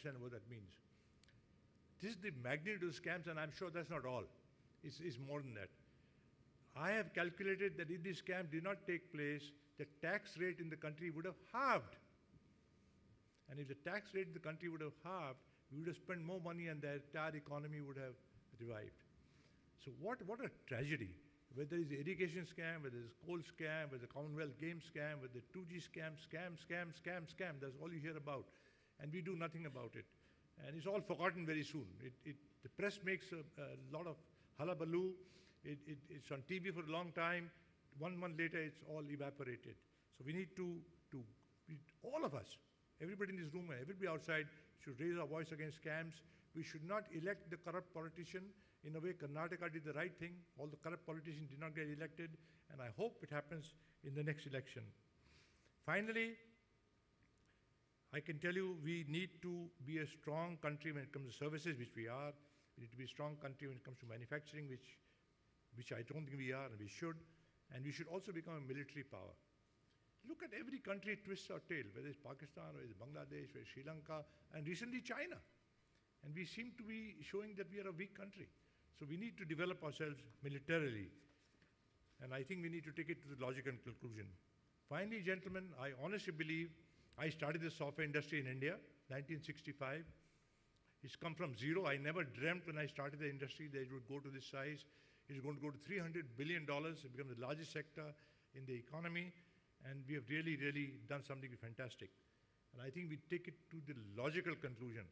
understand what that means. This is the magnitude of scams, and I'm sure that's not all. It's more than that. I have calculated that if this scam did not take place, the tax rate in the country would have halved. And if the tax rate in the country would have halved, we would have spent more money and the entire economy would have revived. So what a tragedy. Whether it's the irrigation scam, whether it's coal scam, whether the Commonwealth Games scam, whether the 2G scam, that's all you hear about. And we do nothing about it. And it's all forgotten very soon. The press makes a lot of hullabaloo. It's on TV for a long time. 1 month later, it's all evaporated. So we need to all of us, everybody in this room and everybody outside, should raise our voice against scams. We should not elect the corrupt politician. In a way, Karnataka did the right thing. All the corrupt politicians did not get elected, and I hope it happens in the next election. Finally, I can tell you we need to be a strong country when it comes to services, which we are. We need to be a strong country when it comes to manufacturing, which I don't think we are, and we should. And we should also become a military power. Look at every country twists our tail, whether it's Pakistan, or it's Bangladesh, or it's Sri Lanka, and recently China. And we seem to be showing that we are a weak country. So we need to develop ourselves militarily. And I think we need to take it to the logical conclusion. Finally, gentlemen, I honestly believe I started the software industry in India, 1965. It's come from zero. I never dreamt when I started the industry that it would go to this size. It's going to go to $300 billion. It become the largest sector in the economy. And we have really, really done something fantastic. And I think we take it to the logical conclusion.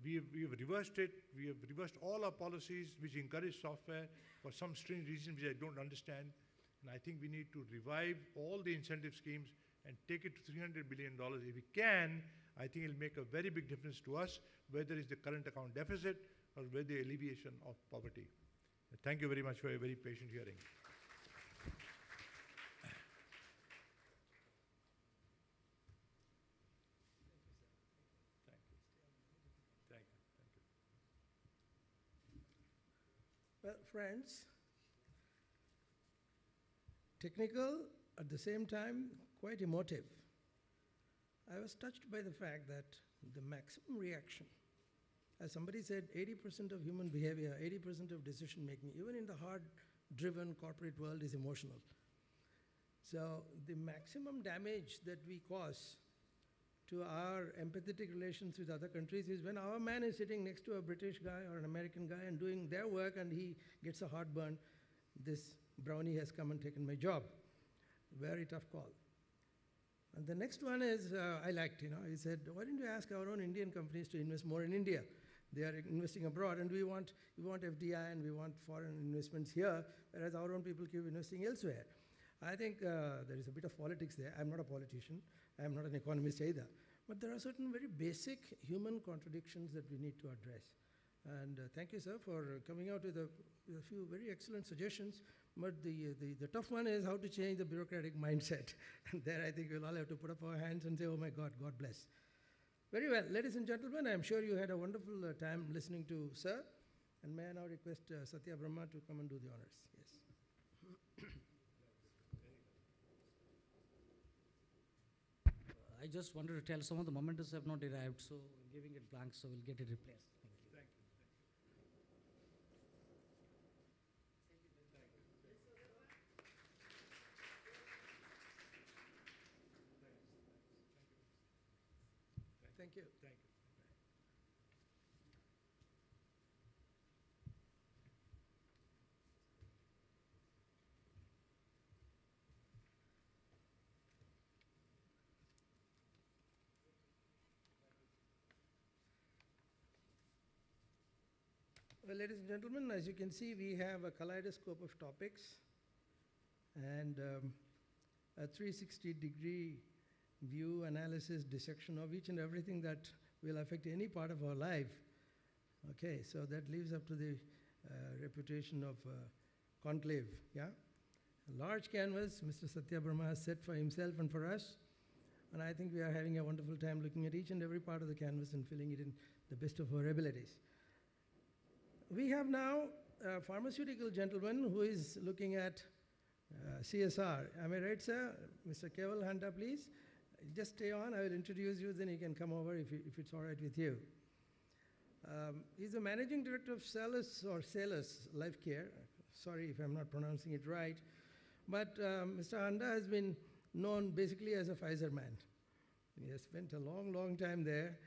We have reversed it. We have reversed all our policies which encourage software for some strange reason which I don't understand. And I think we need to revive all the incentive schemes and take it to $300 billion. If we can, I think it'll make a very big difference to us, whether it's the current account deficit or whether the alleviation of poverty. Thank you very much for a very patient hearing. Well, friends, technical, at the same time, quite emotive. I was touched by the fact that the maximum reaction, as somebody said, 80% of human behavior, 80% of decision making, even in the hard-driven corporate world, is emotional. So the maximum damage that we cause to our empathetic relations with other countries is when our man is sitting next to a British guy or an American guy and doing their work and he gets a heartburn. This brownie has come and taken my job. Very tough call. And the next one is, I liked, he said, why don't you ask our own Indian companies to invest more in India? They are investing abroad and we want FDI and we want foreign investments here, whereas our own people keep investing elsewhere. I think there is a bit of politics there. I'm not a politician. I'm not an economist either. But there are certain very basic human contradictions that we need to address. And thank you, sir, for coming out with a few very excellent suggestions. But the tough one is how to change the bureaucratic mindset. And there I think we'll all have to put up our hands and say, oh my God, God bless. Very well. Ladies and gentlemen, I'm sure you had a wonderful time listening to sir. And may I now request Satya Brahma to come and do the honors. Yes. I just wanted to tell some of the momentous have not arrived, so we're giving it blank, so we'll get it replaced. Thank you. Thank you. Thank you. Thank you. Well, ladies and gentlemen, as you can see, we have a kaleidoscope of topics and a 360-degree view, analysis, dissection of each and everything that will affect any part of our life. Okay, so that leaves up to the reputation of conclave, yeah? A large canvas Mr. Satya Brahma has set for himself and for us, and I think we are having a wonderful time looking at each and every part of the canvas and filling it in the best of our abilities. We have now a pharmaceutical gentleman who is looking at CSR. Am I right, sir? Mr. Kewal Handa, please. Just stay on, I will introduce you, then you can come over if it's all right with you. He's the managing director of Salus Lifecare. Sorry if I'm not pronouncing it right. But Mr. Handa has been known basically as a Pfizer man. He has spent a long, long time there,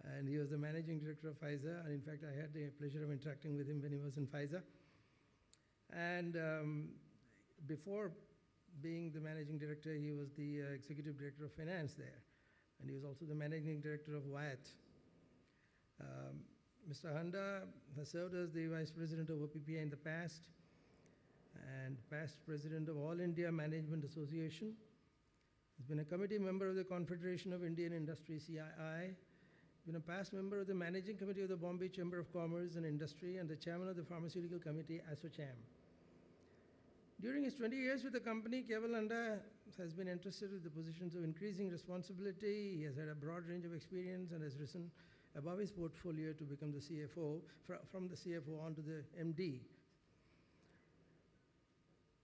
and he was the managing director of Pfizer. And in fact, I had the pleasure of interacting with him when he was in Pfizer. And before being the managing director, he was the executive director of finance there. And he was also the managing director of Wyatt. Mr. Handa has served as the vice president of OPPI in the past, and past president of All India Management Association. He's been a committee member of the Confederation of Indian Industry, CII, been a past member of the managing committee of the Bombay Chamber of Commerce and Industry, and the chairman of the Pharmaceutical Committee, ASSOCHAM. During his 20 years with the company, Kewal Handa has been entrusted with the positions of increasing responsibility. He has had a broad range of experience and has risen above his portfolio to become the CFO, from the CFO onto the MD.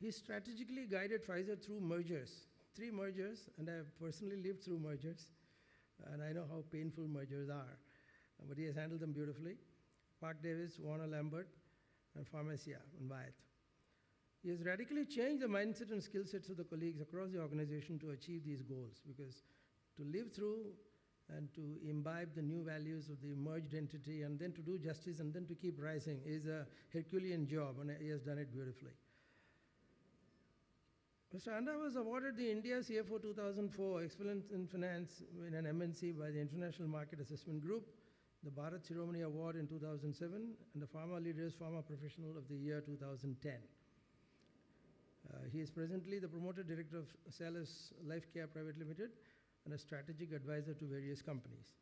He strategically guided Pfizer through mergers, 3 mergers, and I have personally lived through mergers, and I know how painful mergers are. But he has handled them beautifully. Park Davis, Warner Lambert, and Pharmacia and Wyatt. He has radically changed the mindset and skill sets of the colleagues across the organization to achieve these goals, because to live through and to imbibe the new values of the merged entity and then to do justice and then to keep rising is a Herculean job, and he has done it beautifully. Mr. Handa was awarded the India CFO 2004 Excellence in Finance in an MNC by the International Market Assessment Group, the Bharat Shiromani Award in 2007, and the Pharma Leaders Pharma Professional of the Year 2010. He is presently the promoted director of Salus Lifecare Private Limited and a strategic advisor to various companies.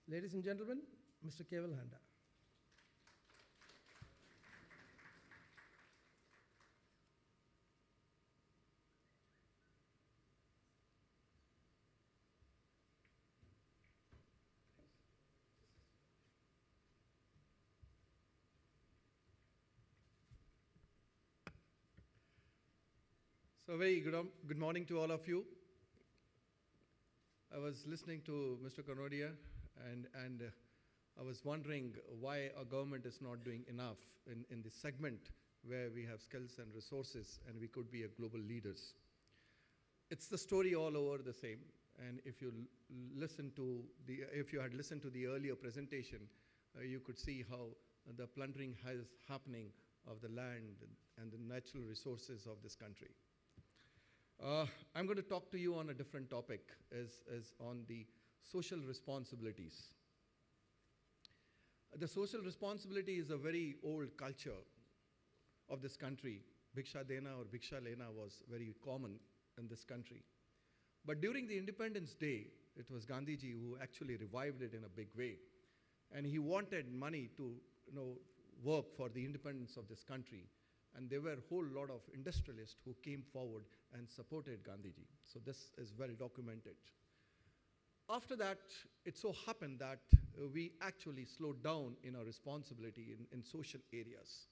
Ladies and gentlemen, Mr. Kewal Handa. So very good morning to all of you. I was listening to Mr. Kanodia and I was wondering why our government is not doing enough in this segment where we have skills and resources and we could be a global leaders. It's the story all over the same. And if you had listened to the earlier presentation, you could see how the plundering is happening of the land and the natural resources of this country. I'm going to talk to you on a different topic, as on the social responsibilities. The social responsibility is a very old culture of this country. Bhiksha Dena or Bhiksha Lena was very common in this country. But during the Independence Day, it was Gandhiji who actually revived it in a big way. And he wanted money to work for the independence of this country. And there were a whole lot of industrialists who came forward and supported Gandhiji. So this is well documented. After that, it so happened that we actually slowed down in our responsibility in social areas.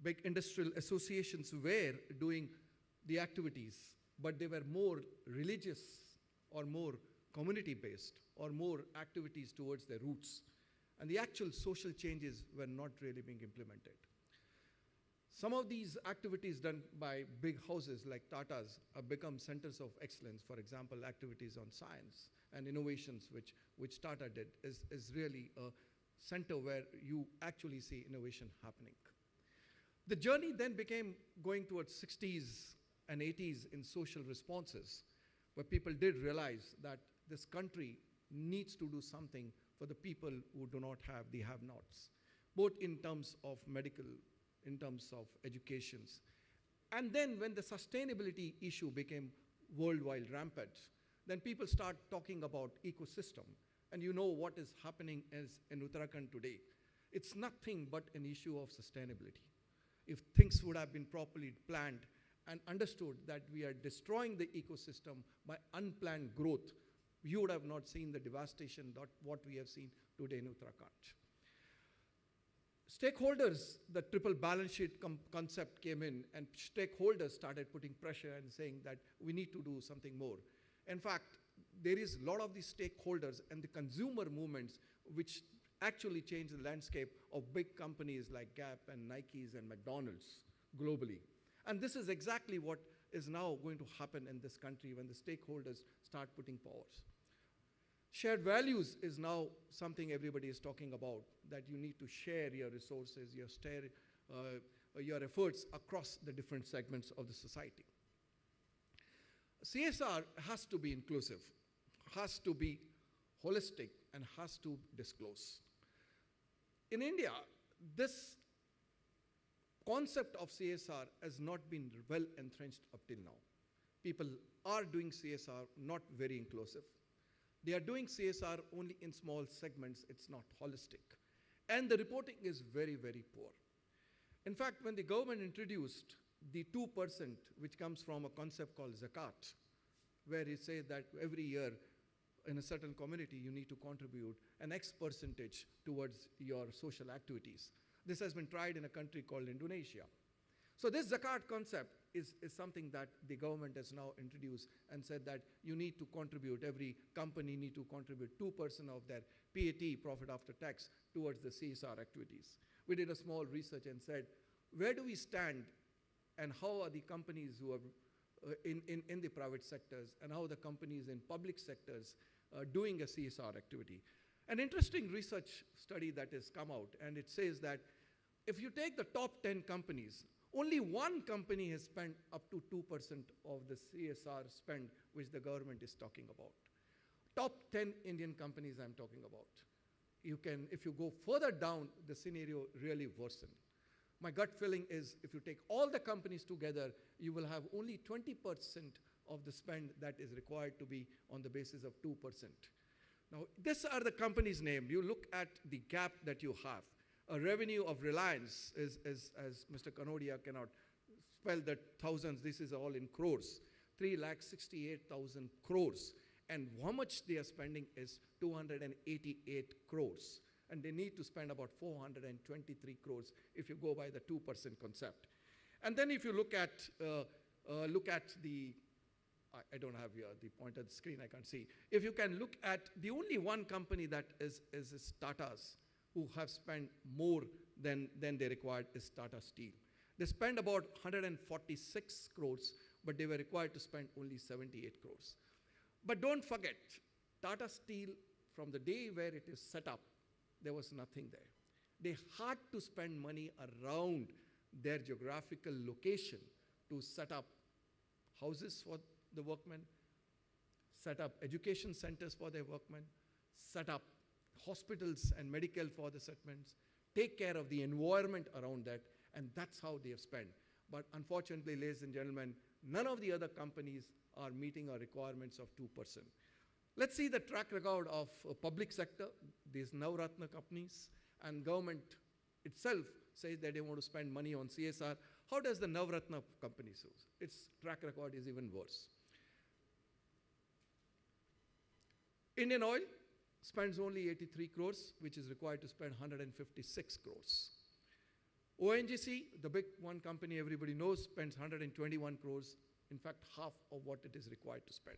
Big industrial associations were doing the activities, but they were more religious or more community-based or more activities towards their roots. And the actual social changes were not really being implemented. Some of these activities done by big houses like Tata's have become centers of excellence. For example, activities on science and innovations, which Tata did, is really a center where you actually see innovation happening. The journey then became going towards 60s and 80s in social responses, where people did realize that this country needs to do something for the people who do not have the have-nots, both in terms of medical, in terms of educations. And then when the sustainability issue became worldwide rampant, then people start talking about ecosystem. And you know what is happening in Uttarakhand today. It's nothing but an issue of sustainability. If things would have been properly planned and understood that we are destroying the ecosystem by unplanned growth, you would have not seen the devastation that what we have seen today in Uttarakhand. Stakeholders, the triple balance sheet concept came in, and stakeholders started putting pressure and saying that we need to do something more. In fact, there is a lot of the stakeholders and the consumer movements which actually change the landscape of big companies like Gap and Nikes and McDonald's globally. And this is exactly what is now going to happen in this country when the stakeholders start putting powers. Shared values is now something everybody is talking about, that you need to share your resources, your efforts across the different segments of the society. CSR has to be inclusive, has to be holistic, and has to disclose. In India, this concept of CSR has not been well entrenched up till now. People are doing CSR not very inclusive. They are doing CSR only in small segments. It's not holistic. And the reporting is very, very poor. In fact, when the government introduced the 2%, which comes from a concept called zakat, where it says that every year in a certain community you need to contribute an X percentage towards your social activities. This has been tried in a country called Indonesia. So this zakat concept is something that the government has now introduced and said that you need to contribute, every company need to contribute 2% of their PAT, profit after tax, towards the CSR activities. We did a small research and said, where do we stand and how are the companies who are in the private sectors and how the companies in public sectors are doing a CSR activity. An interesting research study that has come out, and it says that if you take the top 10 companies, only one company has spent up to 2% of the CSR spend which the government is talking about. Top 10 Indian companies I'm talking about. If you go further down, the scenario really worsen. My gut feeling is if you take all the companies together, you will have only 20% of the spend that is required to be on the basis of 2%. Now, these are the companies' named. You look at the gap that you have. A revenue of Reliance is as Mr. Kanodia cannot spell the thousands, this is all in crores, 3,68,000 crores. And how much they are spending is 288 crores. And they need to spend about 423 crores if you go by the 2% concept. And then if you look at the, I don't have here the pointer at the screen, I can't see. If you can look at the only one company that is Tata's, who have spent more than they required is Tata Steel. They spent about 146 crores, but they were required to spend only 78 crores. But don't forget, Tata Steel, from the day where it is set up, there was nothing there. They had to spend money around their geographical location to set up houses for the workmen, set up education centers for their workmen, set up hospitals and medical for the settlements, take care of the environment around that, and that's how they have spent. But unfortunately, ladies and gentlemen, none of the other companies are meeting our requirements of 2%. Let's see the track record of public sector, these Navratna companies, and government itself says that they want to spend money on CSR. How does the Navratna company do? Its track record is even worse. Indian Oil spends only 83 crores, which is required to spend 156 crores. ONGC, the big one company everybody knows, spends 121 crores, in fact, half of what it is required to spend.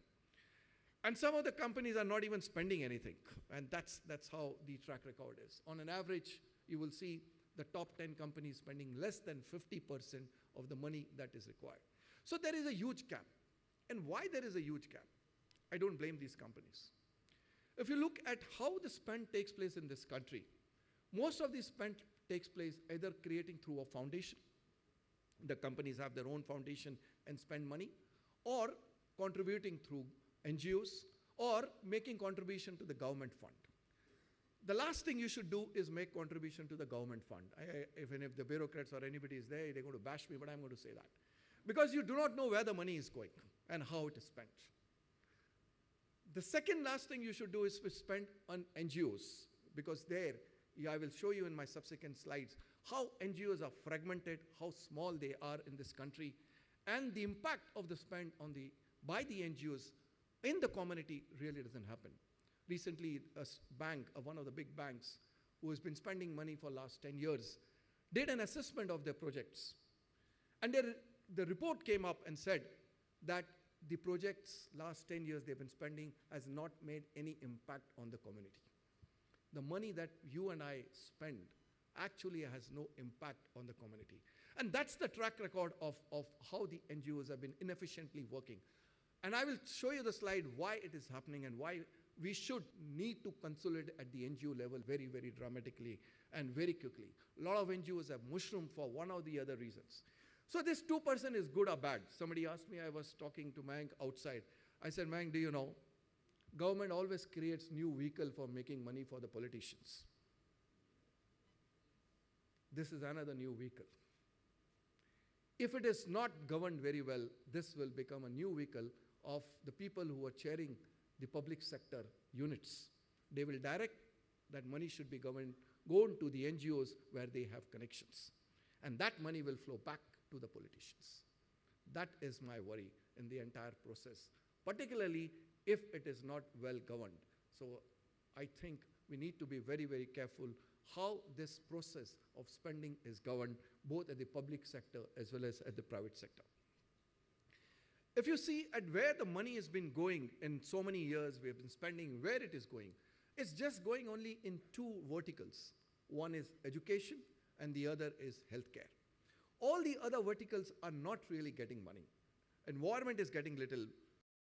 And some of the companies are not even spending anything, and that's how the track record is. On an average, you will see the top 10 companies spending less than 50% of the money that is required. So there is a huge gap. And why there is a huge gap? I don't blame these companies. If you look at how the spend takes place in this country, most of the spend takes place either creating through a foundation, the companies have their own foundation and spend money, or contributing through NGOs, or making contribution to the government fund. The last thing you should do is make contribution to the government fund. Even if the bureaucrats or anybody is there, they're going to bash me, but I'm going to say that. Because you do not know where the money is going and how it is spent. The second last thing you should do is to spend on NGOs, because there, I will show you in my subsequent slides how NGOs are fragmented, how small they are in this country, and the impact of the spend by the NGOs in the community really doesn't happen. Recently, a bank, one of the big banks, who has been spending money for the last 10 years, did an assessment of their projects. And the report came up and said that the projects last 10 years they've been spending has not made any impact on the community. The money that you and I spend actually has no impact on the community. And that's the track record of how the NGOs have been inefficiently working. And I will show you the slide why it is happening and why we should need to consolidate at the NGO level very, very dramatically and very quickly. A lot of NGOs have mushroomed for one or the other reasons. So this 2% is good or bad? Somebody asked me, I was talking to Mayank outside. I said, Mayank, do you know, government always creates new vehicle for making money for the politicians. This is another new vehicle. If it is not governed very well, this will become a new vehicle of the people who are chairing the public sector units. They will direct that money should be governed, go into the NGOs where they have connections. And that money will flow back to the politicians. That is my worry in the entire process, particularly if it is not well governed. So I think we need to be very, very careful how this process of spending is governed, both at the public sector as well as at the private sector. If you see at where the money has been going in so many years, we have been spending, where it is going, it's just going only in two verticals. One is education and the other is healthcare. All the other verticals are not really getting money. Environment is getting little,